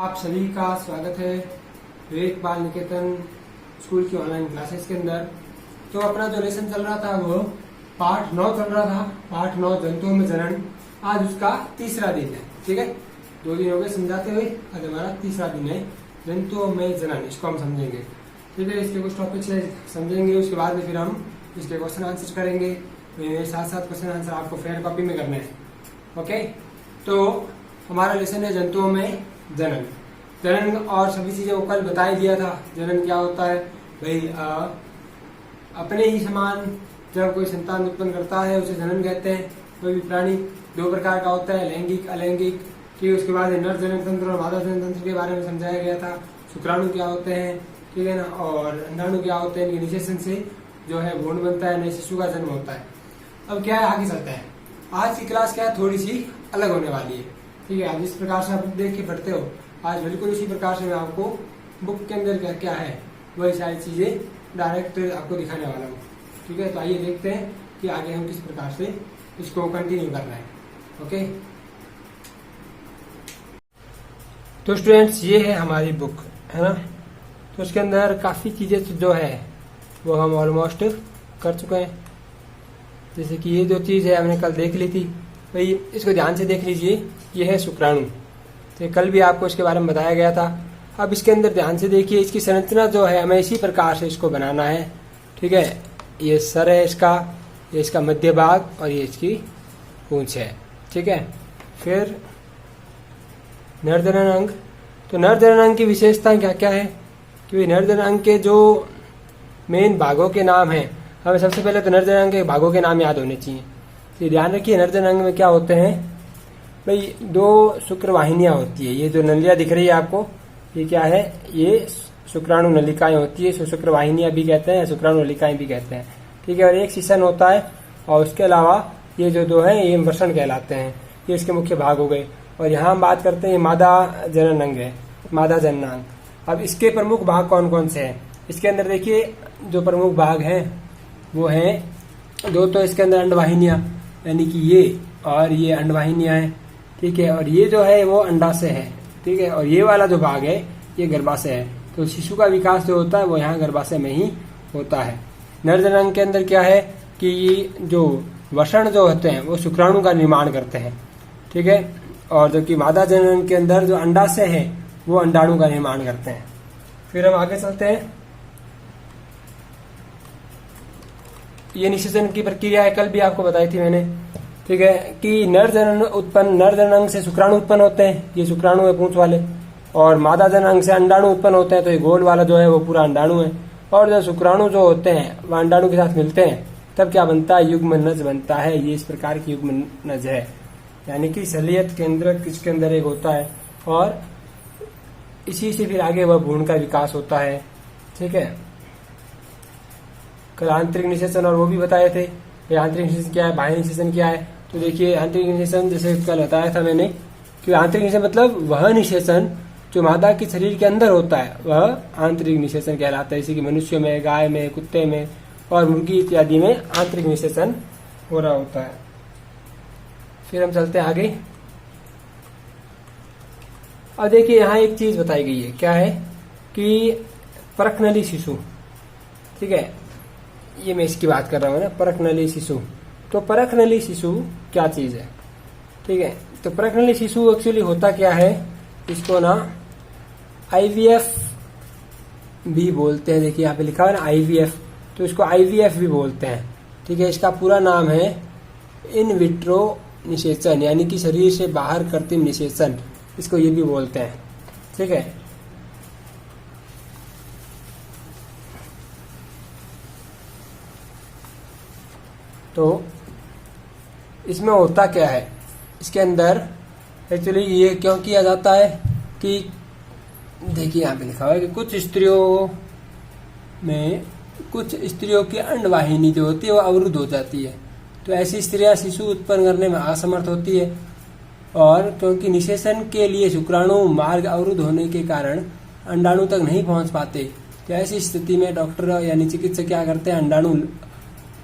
आप सभी का स्वागत है विवेक बाल निकेतन स्कूल की ऑनलाइन क्लासेस के अंदर। तो अपना जो लेसन चल रहा था वो पाठ 9 चल रहा था। पाठ 9 जंतुओं में जनन, आज उसका तीसरा दिन है। ठीक है, 2 दिन हो गए समझाते हुए, आज हमारा तीसरा दिन है जंतुओं में जनन। इसको हम समझेंगे। ठीक है, इसके कुछ टॉपिक्स समझेंगे, उसके बाद में फिर हम इसके क्वेश्चन आंसर करेंगे। मेरे साथ साथ क्वेश्चन आंसर आपको फेयर कॉपी में करना है। ओके, तो हमारा लेसन है जंतुओं में जनन। जनन और सभी चीजें को कल बता ही दिया था। जनन क्या होता है भाई, अपने ही समान जब कोई संतान उत्पन्न करता है उसे जनन कहते हैं। कोई भी प्राणी 2 प्रकार का होता है, लैंगिक अलैंगिक। ठीक है, उसके बाद नर जनन तंत्र और मादा जनन तंत्र के बारे में समझाया गया था। शुक्राणु क्या होते हैं, ठीक है ना, और अंडाणु क्या होते हैं। इनके निषेचन से जो है भ्रूण बनता है, नए शिशु का जन्म होता है। अब क्या है, आगे चलते हैं। आज की क्लास क्या है, थोड़ी सी अलग होने वाली है। ठीक है, आज जिस प्रकार से आप देख के पढ़ते हो, आज बिल्कुल इसी प्रकार से मैं आपको बुक के अंदर क्या क्या है वही सारी चीजें डायरेक्ट आपको दिखाने वाला हूँ। ठीक है, तो आइए देखते हैं कि आगे हम किस प्रकार से इसको कंटिन्यू करना है। ओके, तो स्टूडेंट्स ये है हमारी बुक, है ना। तो उसके अंदर काफी चीजें जो है वो हम ऑलमोस्ट कर चुके हैं। जैसे कि ये जो चीज है हमने कल देख ली थी, भाई इसको ध्यान से देख लीजिए। ये है शुक्राणु, तो कल भी आपको इसके बारे में बताया गया था। अब इसके अंदर ध्यान से देखिए, इसकी संरचना जो है हमें इसी प्रकार से इसको बनाना है। ठीक है, ये सर है इसका, ये इसका मध्य भाग और ये इसकी पूंछ है। ठीक है, फिर नरजनन अंग। तो नरजनन अंग की विशेषताएं क्या क्या है कि नरजनन अंग के जो मेन भागों के नाम हैं, हमें सबसे पहले तो नरजनन अंग के भागों के नाम याद होने चाहिए। तो ध्यान रखिए, नरजनन अंग में क्या होते हैं भाई, 2 शुक्र वाहिनियां होती है। ये जो नलियां दिख रही है आपको, ये क्या है, ये शुक्राणु नलिकाएं होती है। इसको शुक्र वाहिनियां भी कहते हैं, शुक्राणु नलिकाएं भी कहते हैं। ठीक है, और एक शिशन होता है, और उसके अलावा ये जो है ये वृषण कहलाते हैं। ये इसके मुख्य भाग हो गए। और यहाँ हम बात करते हैं मादा जनन अंग है, मादा जननांग। अब इसके प्रमुख भाग कौन कौन से हैं, इसके अंदर देखिए जो प्रमुख भाग हैं वो हैं 2। तो इसके अंदर अंडवाहिनियां, यानी कि ये और ये अंडवाहिनियां हैं। ठीक है, और ये जो है वो अंडाशय है। ठीक है, और ये वाला जो भाग है ये गर्भाशय है। तो शिशु का विकास जो होता है वो यहाँ गर्भाशय में ही होता है। नरजनन अंग के अंदर क्या है कि जो वषण जो होते हैं वो शुक्राणु का निर्माण करते हैं। ठीक है, और जबकि मादा जनन के अंदर जो अंडाशय है वो अंडाणु का निर्माण करते हैं। फिर हम आगे चलते हैं। ये निषेचन की प्रक्रिया है, कल भी आपको बताई थी मैंने। ठीक है, कि नरजनन अंग से शुक्राणु उत्पन्न होते हैं, ये शुक्राणु है पूंछ वाले। और मादा जनन अंग से अंडाणु उत्पन्न होते हैं, तो ये गोल वाला जो है वो पूरा अंडाणु है। और जब शुक्राणु जो होते हैं वह अंडाणु के साथ मिलते हैं तब क्या बनता है, युग्मनज बनता है। ये इस प्रकार की युग्मनज है, यानी कि शल्यत केंद्रक इसके अंदर एक होता है, और इसी से फिर आगे वह भ्रूण का विकास होता है। ठीक है, कल आंतरिक निषेचन और वो भी बताए थे। आंतरिक निषेचन क्या है, बाह्य निषेचन क्या है। तो देखिए आंतरिक निषेचन, जैसे कल बताया था मैंने कि आंतरिक निषेचन मतलब वह निषेचन जो मादा के शरीर के अंदर होता है वह आंतरिक निषेचन कहलाता है। जैसे कि मनुष्य में, गाय में, कुत्ते में और मुर्गी इत्यादि में आंतरिक निषेचन हो रहा होता है। फिर हम चलते हैं आगे। अब देखिए यहाँ एक चीज बताई गई है, क्या है कि परकनली शिशु। ठीक है, ये मैं इसकी बात कर रहा हूँ ना, परकनली शिशु। तो परकनली शिशु क्या चीज है। ठीक है, तो परकनली शिशु एक्चुअली होता क्या है, इसको ना IVF भी बोलते हैं। देखिए यहाँ पे लिखा है ना IVF, तो इसको IVF भी बोलते हैं। ठीक है, इसका पूरा नाम है इन विट्रो निषेचन, यानी कि शरीर से बाहर कृत्रिम निषेचन, इसको ये भी बोलते हैं। ठीक है, तो इसमें होता क्या है, इसके अंदर एक्चुअली ये क्यों किया जाता है कि देखिए यहाँ पे लिखा हुआ है कि कुछ स्त्रियों की अंडवाहिनी जो होती है वो अवरुद्ध हो जाती है। तो ऐसी स्त्रियां शिशु उत्पन्न करने में असमर्थ होती है, और क्योंकि निषेचन के लिए शुक्राणु मार्ग अवरुद्ध होने के कारण अंडाणु तक नहीं पहुंच पाते, तो ऐसी स्थिति में डॉक्टर यानी चिकित्सक क्या करते हैं, अंडाणु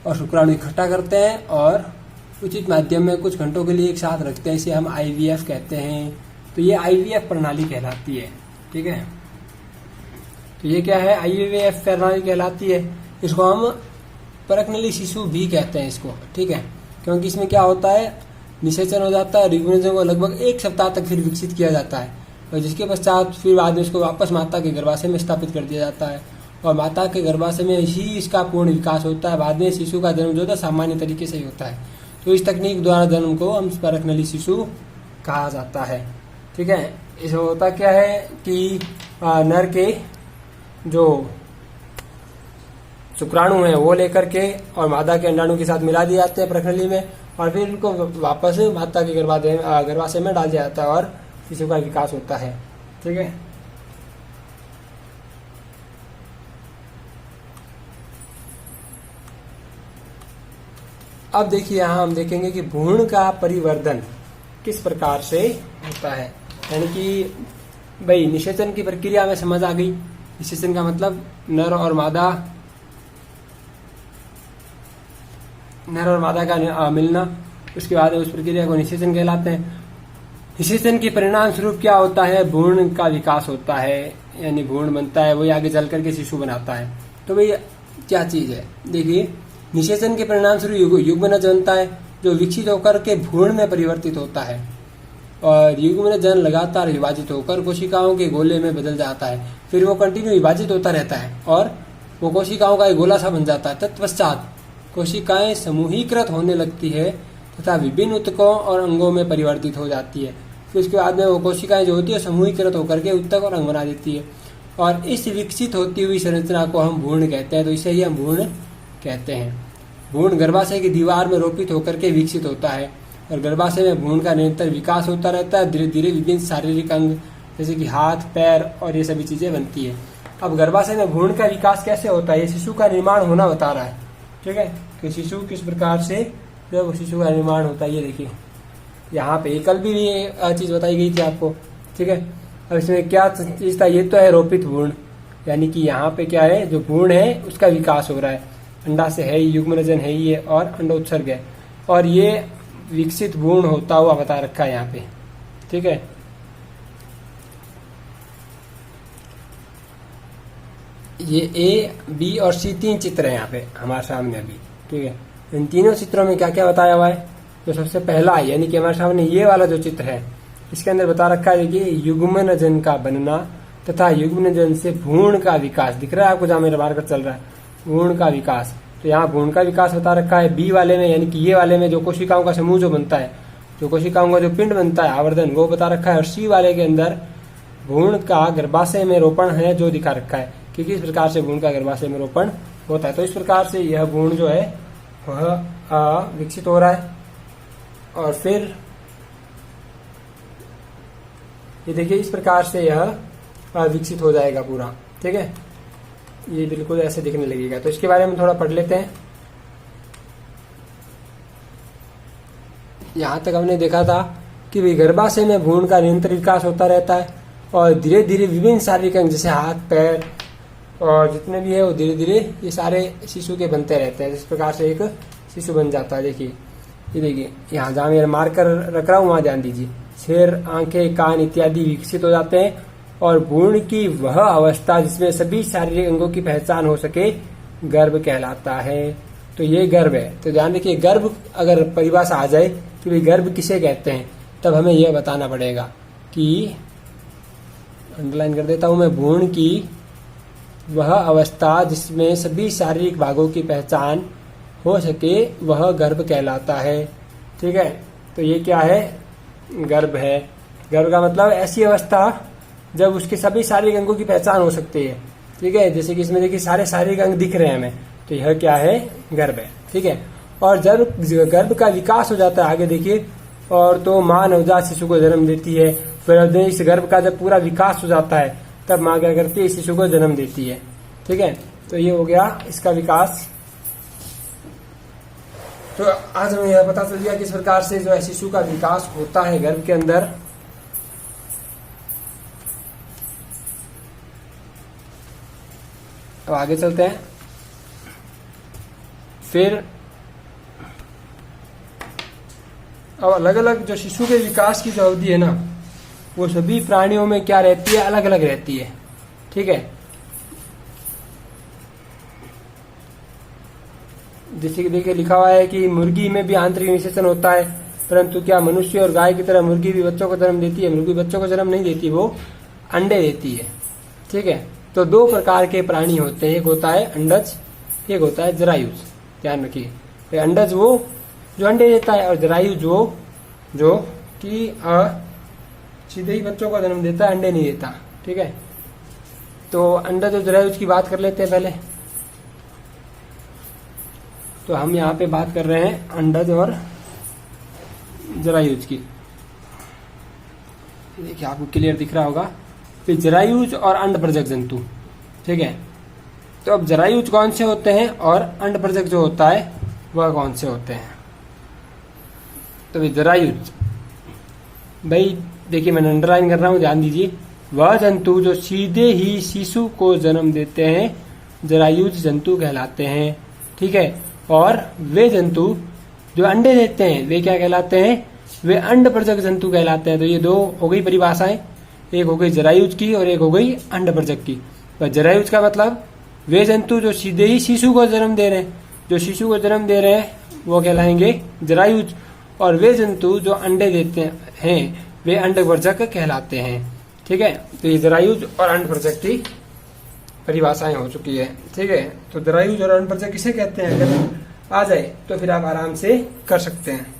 और शुक्राणु इकट्ठा करते हैं और उचित माध्यम में कुछ घंटों के लिए एक साथ रखते हैं। इसे हम IVF कहते हैं। तो ये आईवीएफ प्रणाली कहलाती है। ठीक है, तो ये क्या है, आईवीएफ प्रणाली कहलाती है। इसको हम परकनली शिशु भी कहते हैं इसको। ठीक है, क्योंकि इसमें क्या होता है, निषेचन हो जाता है, रिगुनेशन को लगभग 1 सप्ताह तक फिर विकसित किया जाता है, और जिसके पश्चात फिर बाद में इसको वापस माता के गर्भाशय में स्थापित कर दिया जाता है, और माता के गर्भाशय में ही इसका पूर्ण विकास होता है। बाद में शिशु का जन्म जो होता है सामान्य तरीके से ही होता है। तो इस तकनीक द्वारा जन्म को हम परकनली शिशु कहा जाता है। ठीक है, इसमें होता क्या है कि नर के जो शुक्राणु है वो लेकर के और मादा के अंडाणु के साथ मिला दिए जाते हैं परकनली में, और फिर उनको वापस माता के गर्भाशय में डाल दिया जाता है और शिशु का विकास होता है। ठीक है, अब देखिए यहाँ हम देखेंगे कि भ्रूण का परिवर्धन किस प्रकार से होता है। यानी कि भाई निषेचन की प्रक्रिया में समझ आ गई। निषेचन का मतलब नर और मादा का मिलना, उसके बाद उस प्रक्रिया को निषेचन कहलाते हैं। निषेचन के परिणाम स्वरूप क्या होता है, भ्रूण का विकास होता है, यानी भ्रूण बनता है, वही आगे चल करके शिशु बनाता है। तो भाई क्या चीज है, देखिए निषेचन के परिणाम स्वरूप युग्मनज बनता है, जो विकसित होकर के भ्रूण में परिवर्तित होता है, और युग्मनज लगातार विभाजित होकर कोशिकाओं के गोले में बदल जाता है। फिर वो कंटिन्यू विभाजित होता रहता है और वो कोशिकाओं का एक गोला सा बन जाता है। तत्पश्चात कोशिकाएं समूहीकृत होने लगती है तथा विभिन्न ऊतकों और अंगों में परिवर्तित हो जाती है। फिर उसके बाद में वो कोशिकाएं जो होती है समूहीकृत होकर के ऊतक और अंग बना देती है, और इस विकसित होती हुई संरचना को हम भ्रूण कहते हैं। तो इसे ही हम भ्रूण कहते हैं। भ्रूण गर्भाशय की दीवार में रोपित होकर के विकसित होता है, और गर्भाशय में भ्रूण का निरंतर विकास होता रहता है। धीरे धीरे विभिन्न शारीरिक अंग जैसे कि हाथ, पैर और ये सभी चीजें बनती है। अब गर्भाशय में भ्रूण का विकास कैसे होता है, ये शिशु का निर्माण होना बता रहा है। ठीक है, कि शिशु किस प्रकार से जब शिशु का निर्माण होता है, ये देखिए यहाँ पे कल भी ये चीज बताई गई थी आपको। ठीक है, अब इसमें क्या चीज था, ये तो है रोपित भ्रूण, यानी कि यहाँ पे क्या है, जो भ्रूण है उसका विकास हो रहा है, अंडा से है, युग्मनजन है ये, और अंडोत्सर्ग है, और ये विकसित भ्रूण होता हुआ बता रखा है यहाँ पे। ठीक है, ये ए, बी और सी 3 चित्र है यहाँ पे हमारे सामने अभी। ठीक है, इन तीनों चित्रों में क्या क्या बताया हुआ है, जो सबसे पहला है यानी कि हमारे सामने ये वाला जो चित्र है, इसके अंदर बता रखा है कि युग्मनजन का बनना तथा युग्मनजन से भ्रूण का विकास। दिख रहा है आपको जहाँ मेरा मार्कर चल रहा है, भ्रूण का विकास। तो यहाँ भ्रूण का विकास बता रखा है बी वाले में, यानी कि ये वाले में जो कोशिकाओं का समूह जो बनता है, जो कोशिकाओं का जो पिंड बनता है आवर्धन, वो बता रखा है। और सी वाले के अंदर भ्रूण का गर्भाशय में रोपण है, जो दिखा रखा है कि किस प्रकार से भ्रूण का गर्भाशय में रोपण होता है। तो इस प्रकार से यह भ्रूण जो है वह विकसित हो रहा है, और फिर ये देखिए इस प्रकार से यह विकसित हो जाएगा पूरा। ठीक है, ये बिल्कुल ऐसे दिखने लगेगा। तो इसके बारे में थोड़ा पढ़ लेते हैं। यहाँ तक हमने देखा था कि भाई गर्भाशय में भ्रूण का निरंतर विकास होता रहता है, और धीरे धीरे विभिन्न शारीरिक अंग जैसे हाथ, पैर और जितने भी है वो धीरे धीरे ये सारे शिशु के बनते रहते हैं। जिस प्रकार से एक शिशु बन जाता है। देखिए ये देखिए यहाँ जहाँ मेरा मार्कर रख रहा हूँ वहाँ ध्यान दीजिए। सिर, आंखें, कान इत्यादि विकसित हो जाते हैं, और भ्रूण की वह अवस्था जिसमें सभी शारीरिक अंगों की पहचान हो सके गर्भ कहलाता है। तो ये गर्भ है। तो ध्यान रखिए, गर्भ अगर परिभाषा आ जाए कि भाई गर्भ किसे कहते हैं, तब हमें यह बताना पड़ेगा कि, अंडरलाइन कर देता हूं मैं, भ्रूण की वह अवस्था जिसमें सभी शारीरिक भागों की पहचान हो सके वह गर्भ कहलाता है। ठीक है, तो ये क्या है, गर्भ है। गर्भ का मतलब ऐसी अवस्था जब उसके सभी शारीरिक अंगों की पहचान हो सकती है। ठीक है, जैसे कि इसमें देखिए सारे शारीरिक अंग दिख रहे हैं हमें, तो यह क्या है, गर्भ है। ठीक है, और जब गर्भ का विकास हो जाता है, आगे देखिए, और तो माँ नवजात शिशु को जन्म देती है। फिर इस गर्भ का जब पूरा विकास हो जाता है, तब माँ क्या करती है, इस शिशु को जन्म देती है। ठीक है, तो ये हो गया इसका विकास। तो आज हमें यह पता चल गया किस प्रकार से जो है शिशु का विकास होता है गर्भ के अंदर। अब आगे चलते हैं। फिर अब अलग अलग जो शिशु के विकास की जो अवधि है ना, वो सभी प्राणियों में क्या रहती है, अलग अलग रहती है। ठीक है, जैसे कि देखिए लिखा हुआ है कि मुर्गी में भी आंतरिक निषेचन होता है, परंतु क्या मनुष्य और गाय की तरह मुर्गी भी बच्चों को जन्म देती है? मुर्गी बच्चों को जन्म नहीं देती, वो अंडे देती है। ठीक है, तो दो प्रकार के प्राणी होते हैं, एक होता है अंडज, एक होता है जरायुज। ध्यान रखिए, अंडज वो जो अंडे देता है और जरायुज वो जो कि सीधे ही बच्चों को जन्म देता है, अंडे नहीं देता। ठीक है, तो अंडज और जरायुज की बात कर लेते हैं पहले। तो हम यहाँ पे बात कर रहे हैं अंडज और जरायुज की। देखिए आपको क्लियर दिख रहा होगा कि जरायुज और अंडप्रजक जंतु। ठीक है, तो अब जरायुज कौन से होते हैं और अंडप्रजक जो होता है वह कौन से होते हैं? तो जरायुज, भाई देखिए मैं अंडरलाइन कर रहा हूं, ध्यान दीजिए, वह जंतु जो सीधे ही शिशु को जन्म देते हैं जरायुज जंतु कहलाते हैं। ठीक है, और वे जंतु जो अंडे देते हैं वे क्या कहलाते हैं? वे अंडप्रजक जंतु कहलाते हैं। तो ये दो हो गई परिभाषाएं, एक हो गई जरायुज की और एक हो गई अंडप्रजक की। तो जरायुज का मतलब वे जंतु जो सीधे ही शिशु को जन्म दे रहे हैं, जो शिशु को जन्म दे रहे हैं वो कहलाएंगे जरायुज, और वे जंतु जो अंडे देते हैं वे अंडप्रजक कहलाते हैं। ठीक है, तो ये जरायुज और अंडप्रजक की परिभाषाएं हो चुकी है। ठीक है, तो जरायुज और अंडप्रजक किसे कहते हैं अगर आ जाए तो फिर आप आराम से कर सकते हैं।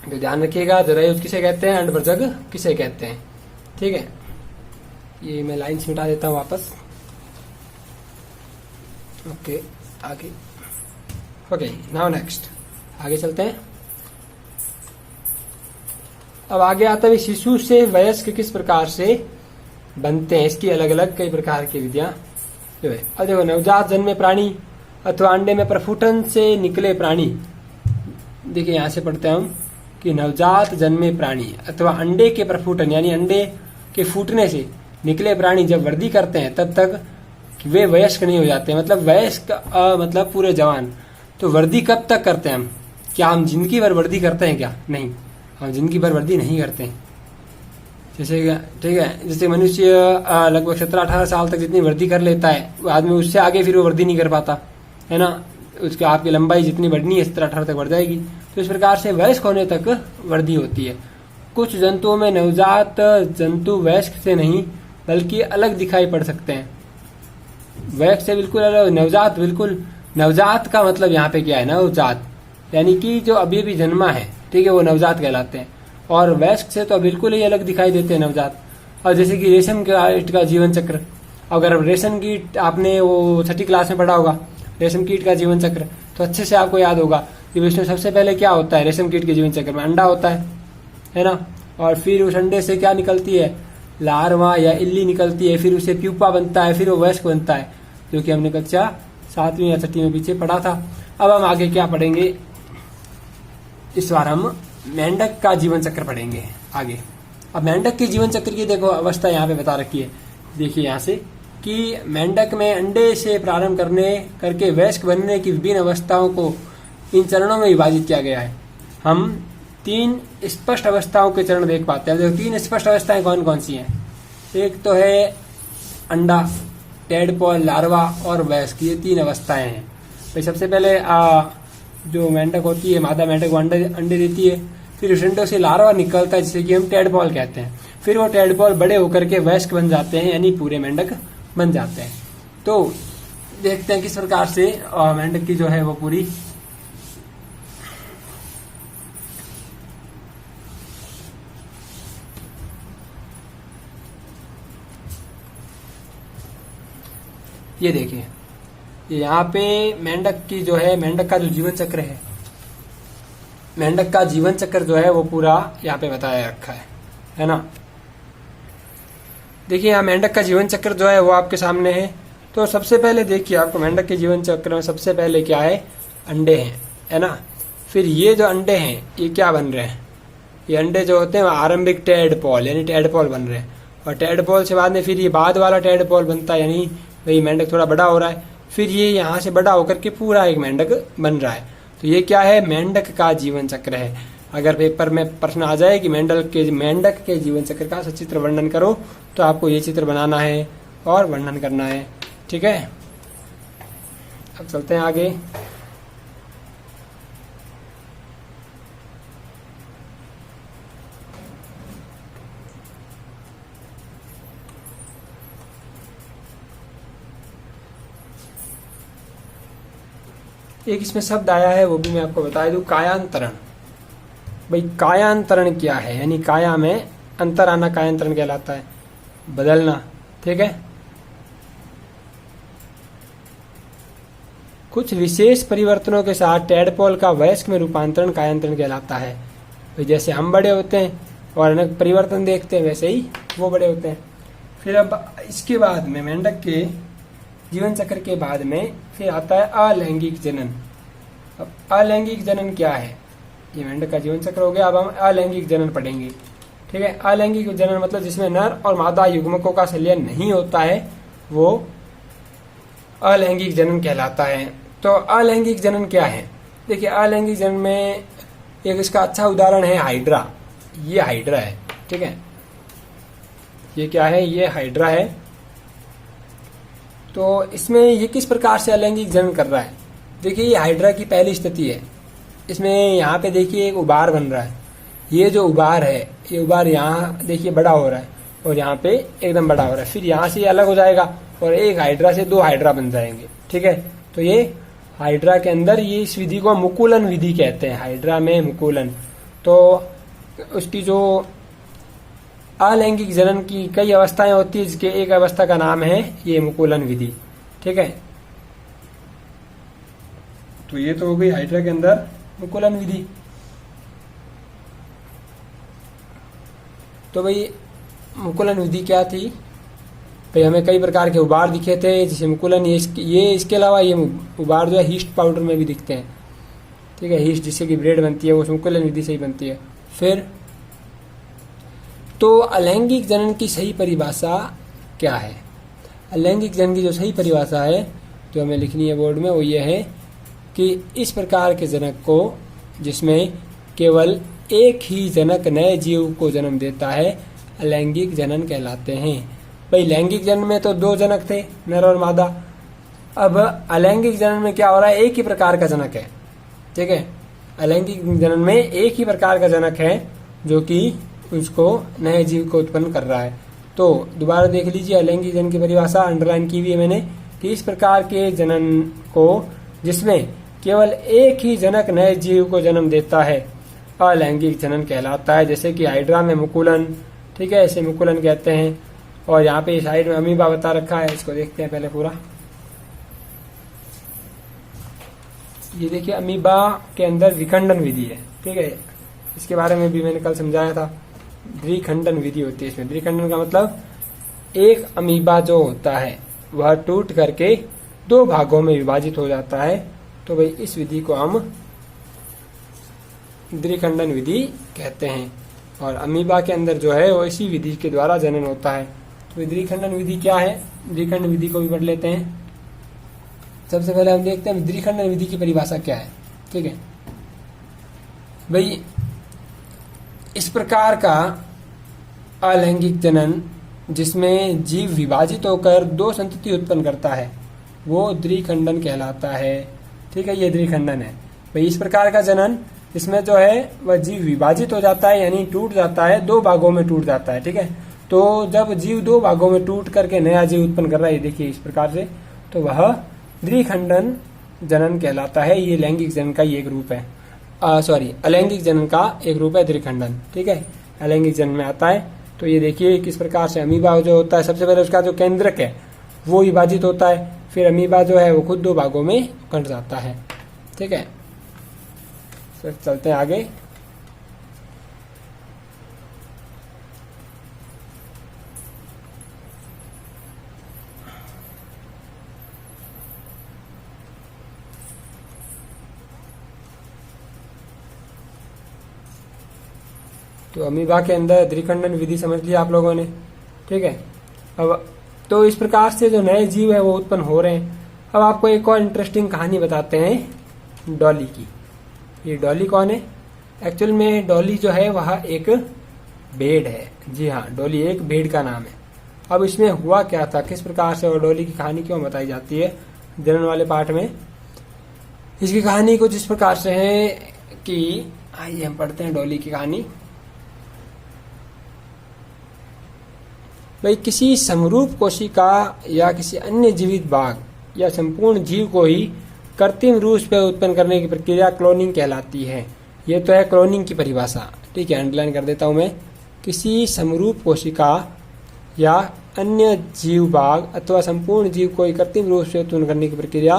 तो ध्यान रखिएगा, जरायुज किसे कहते हैं, अंडप्रजक किसे कहते हैं। ठीक है, ये मैं लाइन मिटा देता हूं वापस। ओके, आगे। ओके, नाउ नेक्स्ट आगे चलते हैं। अब आगे आता है शिशु से वयस्क किस प्रकार से बनते हैं, इसकी अलग अलग कई प्रकार की विधियां जो है। अब देखो, नवजात जन्मे प्राणी अथवा अंडे में प्रफुटन से निकले प्राणी। देखिए यहां से पढ़ते हैं हम कि नवजात जन्मे प्राणी अथवा अंडे के प्रफुटन यानी अंडे के फूटने से निकले प्राणी जब वृद्धि करते हैं तब तक वे वयस्क नहीं हो जाते। मतलब वयस्क मतलब पूरे जवान। तो वृद्धि कब तक करते हैं हम? क्या हम जिंदगी भर वृद्धि करते हैं? क्या नहीं, हम जिंदगी भर वृद्धि नहीं करते हैं। जैसे ठीक है, जैसे मनुष्य लगभग 17-18 साल तक जितनी वृद्धि कर लेता है आदमी, उससे आगे फिर वो वृद्धि नहीं कर पाता है ना। उसके आपकी लंबाई जितनी बढ़नी है 17-18 तक बढ़ जाएगी। तो इस प्रकार से वयस्क होने तक वृद्धि होती है। कुछ जंतुओं में नवजात जंतु वयस्क से नहीं बल्कि अलग दिखाई पड़ सकते हैं। वयस्क से बिल्कुल अलग, नवजात बिल्कुल। नवजात का मतलब यहाँ पे क्या है? नवजात यानी कि जो अभी अभी जन्मा है, ठीक है, वो नवजात कहलाते हैं। और वयस्क से तो बिल्कुल ही अलग दिखाई देते हैं नवजात। और जैसे कि रेशम कीट का जीवन चक्र, अगर रेशम कीट आपने वो 6ठी क्लास में पढ़ा होगा, रेशम कीट का जीवन चक्र, तो अच्छे से आपको याद होगा कि उसमें सबसे पहले क्या होता है? रेशम कीट के जीवन चक्र में अंडा होता है ना। और फिर उस अंडे से क्या निकलती है? लार्वा या इल्ली निकलती है। फिर उसे प्यूपा बनता है, फिर वो वयस्क बनता है, जो कि हमने कक्षा 7वीं या 6ठी में पीछे पढ़ा था। अब हम आगे क्या पढ़ेंगे? इस बार हम मेंढक का जीवन चक्र पढ़ेंगे आगे। अब मेंढक के जीवन चक्र की देखो अवस्था यहाँ पे बता रखी है। देखिए यहाँ से कि मेंढक में अंडे से प्रारंभ करके वयस्क बनने की विभिन्न अवस्थाओं को इन चरणों में विभाजित किया गया है। हम 3 स्पष्ट अवस्थाओं के चरण देख पाते हैं। देखो 3 स्पष्ट अवस्थाएं कौन कौन सी हैं? एक तो है अंडा, टेडपोल, लार्वा और वयस्क, ये 3 अवस्थाएं हैं। तो सबसे पहले जो मेंढक होती है, मादा मेंढक, वो अंडे देती है। फिर उस अंडों से लार्वा निकलता है जिसे कि हम टेडपोल कहते हैं। फिर वो टेडपोल बड़े होकर के वयस्क बन जाते हैं, यानी पूरे मेंढक बन जाते हैं। तो देखते हैं किस प्रकार से मेंढक की जो है वो पूरी ये देखिए, यहाँ पे मेंढक की जो है, मेंढक का जो जीवन चक्र है, मेंढक का जीवन चक्र जो है वो पूरा यहाँ पे बताया रखा है ना। देखिए यहाँ मेंढक का जीवन चक्र जो है वो आपके सामने है। तो सबसे पहले देखिए आपको मेंढक के जीवन चक्र में सबसे पहले क्या है? अंडे हैं, है ना। फिर ये जो अंडे हैं ये क्या बन रहे हैं? ये अंडे जो होते हैं आरंभिक टेडपोल यानी टेडपोल बन रहे हैं। और टेडपोल से बाद में फिर ये बाद वाला टेडपोल बनता है, यानी भाई मेंढक थोड़ा बड़ा हो रहा है। फिर ये यहाँ से बड़ा होकर के पूरा एक मेंढक बन रहा है। तो ये क्या है? मेंढक का जीवन चक्र है। अगर पेपर में प्रश्न आ जाए कि मेंढक के जीवन चक्र का सचित्र वर्णन करो, तो आपको ये चित्र बनाना है और वर्णन करना है। ठीक है, अब चलते हैं आगे। एक इसमें शब्द आया है, वो भी मैं आपको बता दूं, कायांतरण। भाई कायांतरण क्या है? यानी काया में अंतर आना कायांतरण कहलाता है, बदलना। ठीक है, कुछ विशेष परिवर्तनों के साथ टैडपोल का वयस्क में रूपांतरण कायांतरण कहलाता है। भाई जैसे हम बड़े होते हैं और अनेक परिवर्तन देखते हैं, वैसे ही वो बड़े होते हैं। फिर अब इसके बाद में मेंढक के जीवन चक्र के बाद में फिर आता है अलैंगिक जनन। अब अलैंगिक जनन क्या है? ये मेंढक का जीवन चक्र हो गया, अब हम अलैंगिक जनन पढ़ेंगे। ठीक है, अलैंगिक जनन मतलब जिसमें नर और मादा युग्मकों का संलयन नहीं होता है, वो अलैंगिक जनन कहलाता है। तो अलैंगिक जनन क्या है? देखिए, अलैंगिक जनन में एक इसका अच्छा उदाहरण है हाइड्रा। ये हाइड्रा है। ठीक है, ये क्या है? ये हाइड्रा है। तो इसमें ये किस प्रकार से अलैंगिक जनन कर रहा है? देखिए, ये हाइड्रा की पहली स्थिति है। इसमें यहाँ पे देखिए एक उबार बन रहा है। ये जो उबार है, ये उबार यहाँ देखिए बड़ा हो रहा है और यहाँ पे एकदम बड़ा हो रहा है। फिर यहाँ से अलग हो जाएगा और एक हाइड्रा से दो हाइड्रा बन जाएंगे। ठीक है, तो ये हाइड्रा के अंदर ये इस विधि को मुकुलन विधि कहते हैं। हाइड्रा में मुकुलन, तो उसकी जो अलैंगिक जनन की कई अवस्थाएं होती है, जिसके एक अवस्था का नाम है ये मुकुलन विधि। ठीक है, तो ये तो हो गई हाइड्रा के अंदर मुकुलन विधि। तो भाई मुकुलन विधि क्या थी? भाई हमें कई प्रकार के उबार दिखे थे, जैसे मुकुलन। ये इसके अलावा ये उबार जो है हीस्ट पाउडर में भी दिखते हैं। ठीक है, हीस्ट जिससे की ब्रेड बनती है, वो मुकुलन विधि से ही बनती है। फिर तो अलैंगिक जनन की सही परिभाषा क्या है? अलैंगिक जनन की जो सही परिभाषा है जो हमें लिखनी है बोर्ड में, वो ये है कि इस प्रकार के जनक को जिसमें केवल एक ही जनक नए जीव को जन्म देता है, अलैंगिक जनन कहलाते हैं। भाई लैंगिक जनन में तो दो जनक थे, नर और मादा। अब अलैंगिक जनन में क्या हो रहा है? एक ही प्रकार का जनक है। ठीक है, अलैंगिक जनन में एक ही प्रकार का जनक है जो कि उसको नए जीव को उत्पन्न कर रहा है। तो दोबारा देख लीजिए, अलैंगिक जनन की परिभाषा अंडरलाइन की हुई है मैंने, कि इस प्रकार के जनन को जिसमें केवल एक ही जनक नए जीव को जन्म देता है, अलैंगिक जनन कहलाता है। जैसे कि हाइड्रा में मुकुलन। ठीक है, इसे मुकुलन कहते हैं। और यहाँ पे साइड में अमीबा बता रखा है, इसको देखते हैं पहले पूरा। ये देखिए, अमीबा के अंदर विखंडन विधि है। ठीक है, इसके बारे में भी मैंने कल समझाया था। द्विखंडन विधि होती है इसमें। द्विखंडन का मतलब एक अमीबा जो होता है वह टूट करके दो भागों में विभाजित हो जाता है। तो भाई इस विधि को हम द्विखंडन विधि कहते हैं। और अमीबा के अंदर जो है वो इसी विधि के द्वारा जनन होता है। तो द्विखंडन विधि क्या है? द्विखंड विधि को भी पढ़ लेते हैं। सबसे पहले हम देखते हैं द्विखंडन विधि की परिभाषा क्या है। ठीक है भाई, इस प्रकार का अलैंगिक जनन जिसमें जीव विभाजित होकर दो संतति उत्पन्न करता है, वो द्विखंडन कहलाता है। ठीक है, ये द्विखंडन है भाई। इस प्रकार का जनन इसमें जो है वह जीव विभाजित हो जाता है, यानी टूट जाता है, दो भागों में टूट जाता है। ठीक है, तो जब जीव दो भागों में टूट करके नया जीव उत्पन्न कर रहा है, देखिए इस प्रकार से, तो वह द्विखंडन जनन कहलाता है। ये लैंगिक जनन का ही एक रूप है। अलैंगिक जनन का एक रूप है द्विखंडन। ठीक है, अलैंगिक जनन में आता है। तो ये देखिए किस प्रकार से अमीबा जो होता है, सबसे पहले उसका जो केंद्रक है वो विभाजित होता है, फिर अमीबा जो है वो खुद दो भागों में बंट जाता है। ठीक है, फिर चलते हैं आगे। तो अमीबा के अंदर द्विखंडन विधि समझ लिया आप लोगों ने। ठीक है, अब तो इस प्रकार से जो नए जीव है वो उत्पन्न हो रहे हैं। अब आपको एक और इंटरेस्टिंग कहानी बताते हैं डॉली की। ये डॉली कौन है? एक्चुअल में डॉली जो है वह एक भेड़ है। जी हाँ, डॉली एक भेड़ का नाम है। अब इसमें हुआ क्या था, किस प्रकार से और डॉली की कहानी क्यों बताई जाती है जनरल वाले पार्ट में। इसकी कहानी कुछ इस प्रकार से है कि आइए हम पढ़ते हैं डॉली की कहानी। भाई, किसी समरूप कोशिका या किसी अन्य जीवित भाग या संपूर्ण जीव को ही कृत्रिम रूप से उत्पन्न करने की प्रक्रिया क्लोनिंग कहलाती है। ये तो है क्लोनिंग की परिभाषा, ठीक है, अंडरलाइन कर देता हूं मैं। किसी समरूप कोशिका या अन्य जीव भाग अथवा संपूर्ण जीव को कृत्रिम रूप से उत्पन्न करने की प्रक्रिया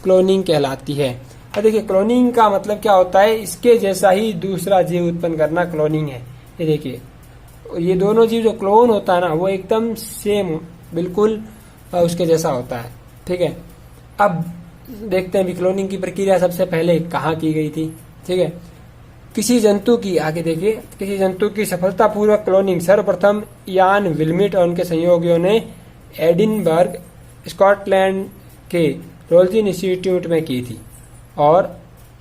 क्लोनिंग कहलाती है। अब देखिए, क्लोनिंग का मतलब क्या होता है, इसके जैसा ही दूसरा जीव उत्पन्न करना क्लोनिंग है। ये देखिए, ये दोनों जीव जो क्लोन होता है ना, वो एकदम सेम बिल्कुल उसके जैसा होता है, ठीक है। अब देखते हैं भी क्लोनिंग की प्रक्रिया सबसे पहले कहाँ की गई थी, ठीक है। किसी जंतु की, आगे देखिए, किसी जंतु की सफलतापूर्वक क्लोनिंग सर्वप्रथम यान विल्मिट और उनके सहयोगियों ने एडिनबर्ग, स्कॉटलैंड के रोल्जिन इंस्टीट्यूट में की थी और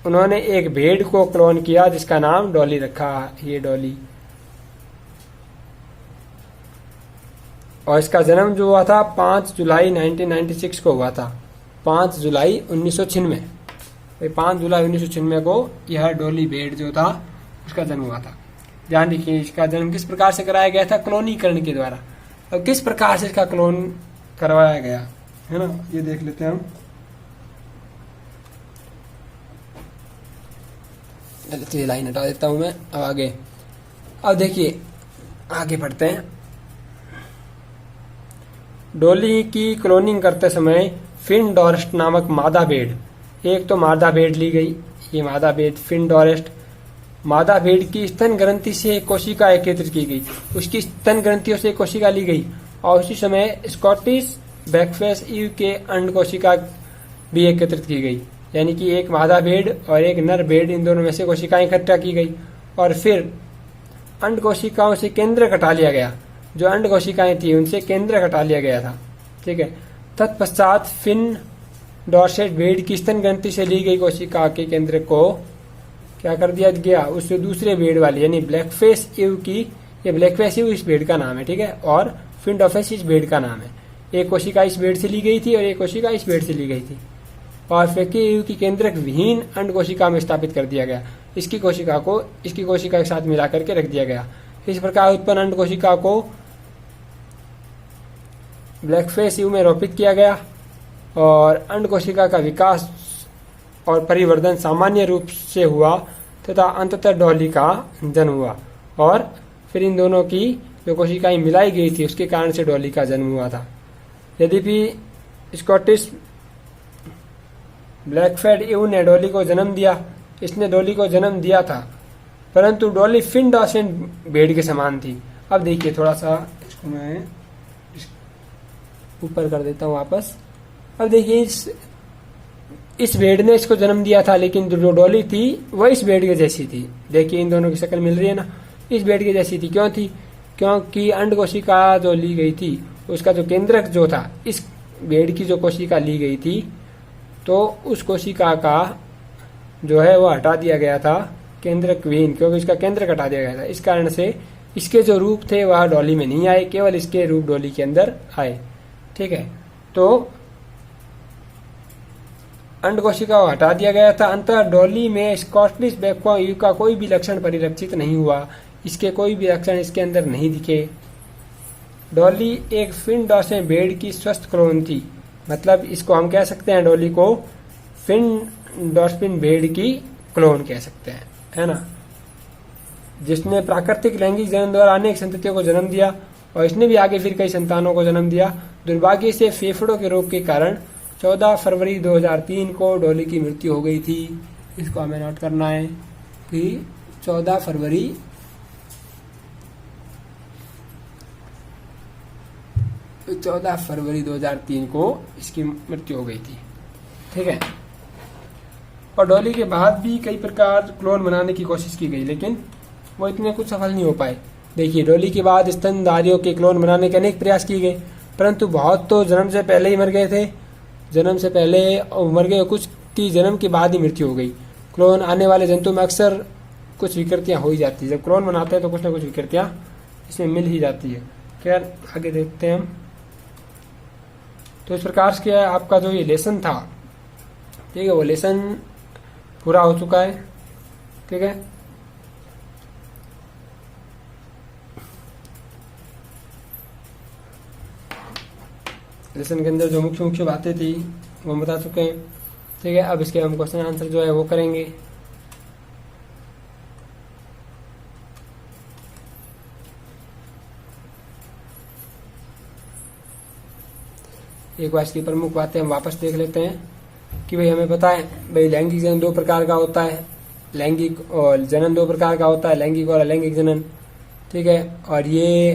उन्होंने एक भेड़ को क्लोन किया जिसका नाम डॉली रखा। ये डॉली, और इसका जन्म जो हुआ था 5 जुलाई 1996 को हुआ था। 5 जुलाई 1996, 5 जुलाई 1996 को यह डॉली भेड़ जो था उसका जन्म हुआ था। ध्यान रखिए, इसका जन्म किस प्रकार से कराया गया था, क्लोनीकरण के द्वारा। और किस प्रकार से इसका क्लोन करवाया गया है ना, ये देख लेते हैं हम। ये लाइन हटा देता हूं मैं, अब आगे। अब देखिए, आगे बढ़ते हैं। डॉली की क्लोनिंग करते समय फिनडोरेस्ट नामक मादा भेड़, एक तो मादा भेड़ ली गई, ये मादा भेड़ फिनडोरेस्ट। मादा भेड़ की स्तन ग्रंथि से कोशिका एकत्रित की गई, उसकी स्तन ग्रंथियों से कोशिका ली गई और उसी समय स्कॉटिश बैकफेस ईव के अंड कोशिका भी एकत्रित की गई। यानी कि एक मादा भेड़ और एक नर भेड़, इन दोनों में से कोशिकाएं इकट्ठा की गई और फिर अंड कोशिकाओं से केंद्र हटा लिया गया। जो अंड कोशिकाएं थी उनसे केंद्र हटा लिया गया था, ठीक है। तत्पश्चात फिन डॉर्सेट भेड़ की स्तन ग्रंथि से ली गई कोशिका के केंद्र को क्या कर दिया गया, उससे दूसरे भेड़ वाली यानी ब्लैकफेस ईव की, ये ब्लैकफेस ईव इस भेड़ का नाम है, ठीक है, और फिनडोफेस इस भेड़ का नाम है। एक कोशिका इस भेड़ से ली गई थी और एक कोशिका इस भेड़ से ली गई थी और फेकी ईव की केंद्रक विहीन अंड कोशिका में स्थापित कर दिया गया। इसकी कोशिका को इसकी कोशिका के साथ मिला करके रख दिया गया। इस प्रकार उत्पन्न अंड कोशिका को ब्लैकफेस ईव में रोपित किया गया और अंड कोशिका का विकास और परिवर्धन सामान्य रूप से हुआ तथा अंततः डॉली का जन्म हुआ और फिर इन दोनों की जो कोशिकाएं मिलाई गई थी उसके कारण से डॉली का जन्म हुआ था। यद्यपि स्कॉटिश ब्लैकफेड ईव ने डॉली को जन्म दिया, इसने डॉली को जन्म दिया था, परंतु डॉली फिनडोसेट भेड़ के समान थी। अब देखिए, थोड़ा सा इसको मैं ऊपर कर देता हूँ वापस। अब देखिए, इस भेड़ ने इसको जन्म दिया था, लेकिन जो डॉली थी वह इस भेड़ के जैसी थी। देखिए, इन दोनों की शक्ल मिल रही है ना, इस भेड़ के जैसी थी। क्यों थी, क्योंकि अंड कोशिका जो ली गई थी उसका जो केंद्रक जो था, इस भेड़ की जो कोशिका ली गई थी तो उस कोशिका का जो है वह हटा दिया गया था, केंद्रक विहीन, क्योंकि इसका केंद्रक हटा दिया गया था। इस कारण से इसके जो रूप थे वह डॉली में नहीं आए, केवल इसके रूप डॉली के अंदर आए, ठीक है। तो अंड कोशिका को हटा दिया गया था। अंततः डॉली में स्कॉटिश बैकफेस ईव का कोई भी लक्षण परिलक्षित नहीं हुआ, इसके कोई भी लक्षण इसके अंदर नहीं दिखे। डॉली एक फिनडोसेट भेड़ की स्वस्थ क्लोन थी, मतलब इसको हम कह सकते हैं डॉली को फिनडोसेट भेड़ की क्लोन कह सकते हैं, है ना, जिसने प्राकृतिक लैंगिक जन्म द्वारा अनेक संततियों को जन्म दिया और इसने भी आगे फिर कई संतानों को जन्म दिया। दुर्भाग्य से फेफड़ों के रोग के कारण 14 फरवरी 2003 को डॉली की मृत्यु हो गई थी। इसको हमें नोट करना है कि 14 फरवरी 2003 को इसकी मृत्यु हो गई थी, ठीक है। और डॉली के बाद भी कई प्रकार क्लोन बनाने की कोशिश की गई, लेकिन वो इतने कुछ सफल नहीं हो पाए। देखिए, डॉली के बाद स्तनधारियों के क्लोन बनाने के अनेक प्रयास किए गए, परंतु बहुत तो जन्म से पहले ही मर गए थे, जन्म से पहले मर गए, कुछ की जन्म के बाद ही मृत्यु हो गई। क्लोन आने वाले जंतु में अक्सर कुछ विकृतियां हो ही जाती है। जब क्लोन बनाते हैं तो कुछ ना कुछ विकृतियां इसमें मिल ही जाती है। खैर आगे देखते हैं हम। तो इस प्रकार से क्या है, आपका जो ये लेसन था, ठीक है, वो लेसन पूरा हो चुका है। ठीक है, लेसन के अंदर जो मुख्य मुख्य बातें थी वो हम बता चुके हैं। ठीक है, अब इसके हम क्वेश्चन आंसर जो है वो करेंगे। एक बार इसकी प्रमुख बातें हम वापस देख लेते हैं कि भाई हमें पता है भाई लैंगिक जनन दो प्रकार का होता है, लैंगिक और जनन दो प्रकार का होता है, लैंगिक और अलैंगिक जनन। ठीक है, और ये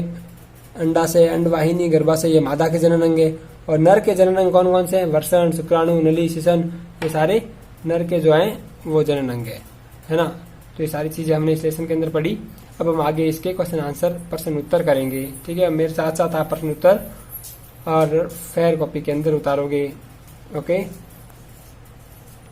अंडा से अंडवाहिनी, गर्भा से ये मादा के जनन अंग है। और नर के जनन अंग कौन कौन से हैं? वर्षण, शुक्राणु, नली, शिशन, ये सारे नर के जो हैं वो जनन अंग है ना। तो ये सारी चीजें हमने इस लेसन के अंदर पढ़ी। अब हम आगे इसके क्वेश्चन आंसर प्रश्न उत्तर करेंगे। ठीक है, मेरे साथ साथ आप प्रश्न उत्तर और फेयर कॉपी के अंदर उतारोगे। ओके।